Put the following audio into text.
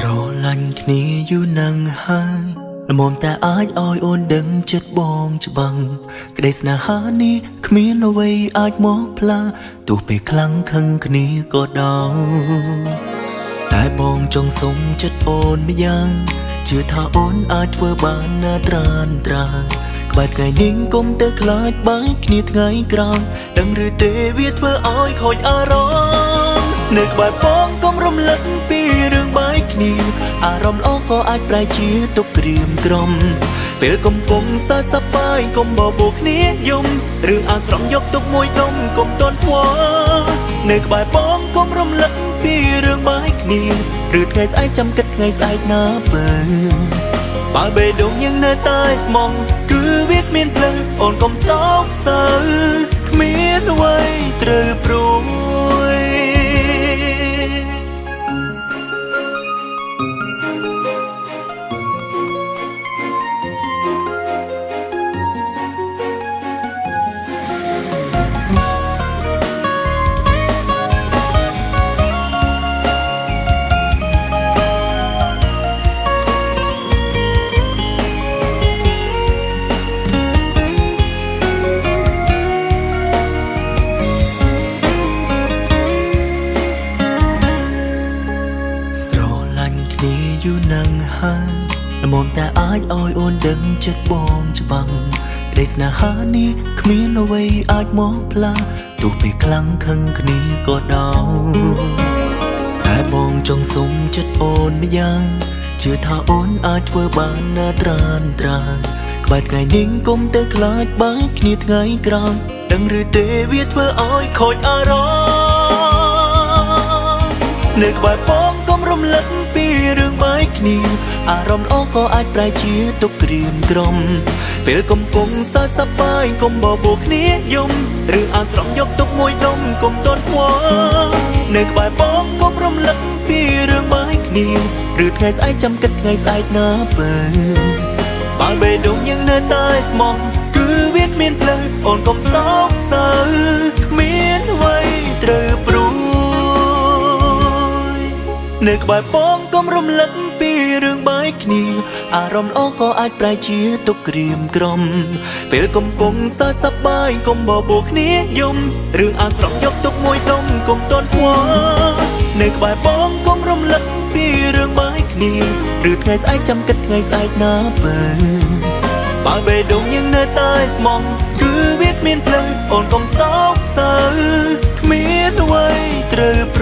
ស្រឡាញ់គ្នាយូរណាស់ហើយល្មមតែអាចឲ្យអូនដឹងចិត្តបងច្បាំងក្តីស្នេហានេះគ្មានអ្វីអាចមកផ្លាទោះពេលខ្លាំងខឹងគ្នាក៏ដោយតែបងចង់សុំចិត្តអូនម្យ៉ាងជឿថាអូនអាចធ្វើបានណាត្រានត្រាក្បែរថ្ងៃនេះកុំទៅខ្លាចបែកគ្នាថ្ងៃក្រោយដឹងឬទេវាធ្វើឲ្យខូចអារម្មណ៍នៅក្បែរបងកុំរំលឹកពីរឿងបែកគ្នាអារម្មណ៍ល្អក៏អាចប្រែជាទុកក្រៀមក្រំពេលកំពុងសើចសប្បាយកុំបបួលគ្នាយំរឿងអាក្រក់យកទុកមួយដុំកុំតន់ខ្វល់នៅក្បែរបងកុំរំលឹកពីរឿងបែកគ្នាឬថ្ងៃស្អែកចាំគិតថ្ងៃស្អែកណាបើបើបេះដូងយើងនៅតែស្មងគឺវាគ្មានផ្លូវអូនកុំសោកសៅគ្មានអ្វីត្រូវព្រួយយូរណាស់ហើយល្មមតែអាចឲ្យអូនដឹងចិត្តបងច្បាំងក្តីស្នេហានេះគ្មានអ្វីអាចមកផ្លាទោះពេលខ្លាំងខឹងគ្នាក៏ដោយតែបងចង់សុំចិត្តអូនម្យ៉ាងជឿថាអូនអាចធ្វើបានណាត្រានត្រាក្បែរថ្ងៃនេះកុំទៅខ្លាចបែកគ្នាថ្ងៃក្រោយដឹងឬទេវាធ្វើឲ្យខូចអារម្មណ៍នៅក្បែរបងកុំរំលឹកពីរឿងបែកគ្នាអារម្មណ៍ល្អក៏អាចប្រែជាទុកក្រៀមក្រំពេលកំពុងសើចសប្បាយកុំបបួលគ្នាយំឬអាក្រក់យកទុកមួយដុំកុំតន់ខ្វល់នៅក្បែរបងកុំរំលឹកពីរឿងបែកគ្នាឬថ្ងៃស្អែកចាំគិតថ្ងៃស្អែកណាបើបេះដូងយើងនៅតែស្មងគឺវាគ្មានផ្លូវអូនកុំសោកសៅគ្មានអ្វីត្រូវព្រួយនៅក្បែរបងកុំរំលឹកពីរឿងបែកគ្នាអារម្មណ៍ល្អក៏អាចប្រែជាទុកក្រៀមក្រំពេលកំពុងសើចសប្បាយកុំបបួលគ្នាយំរឿងអាក្រក់យកទុកមួយដុំកុំតន់ខ្វល់នៅក្បែរបងកុំរំលឹកពីរឿងបែកគ្នាឬថ្ងៃស្អែកចាំគិតថ្ងៃស្អែកណាបើបេះដូងយើងនៅតែស្មងគឺវាគ្មានផ្លូវអូនកុំសោកសៅគ្មានអ្វីត្រូវ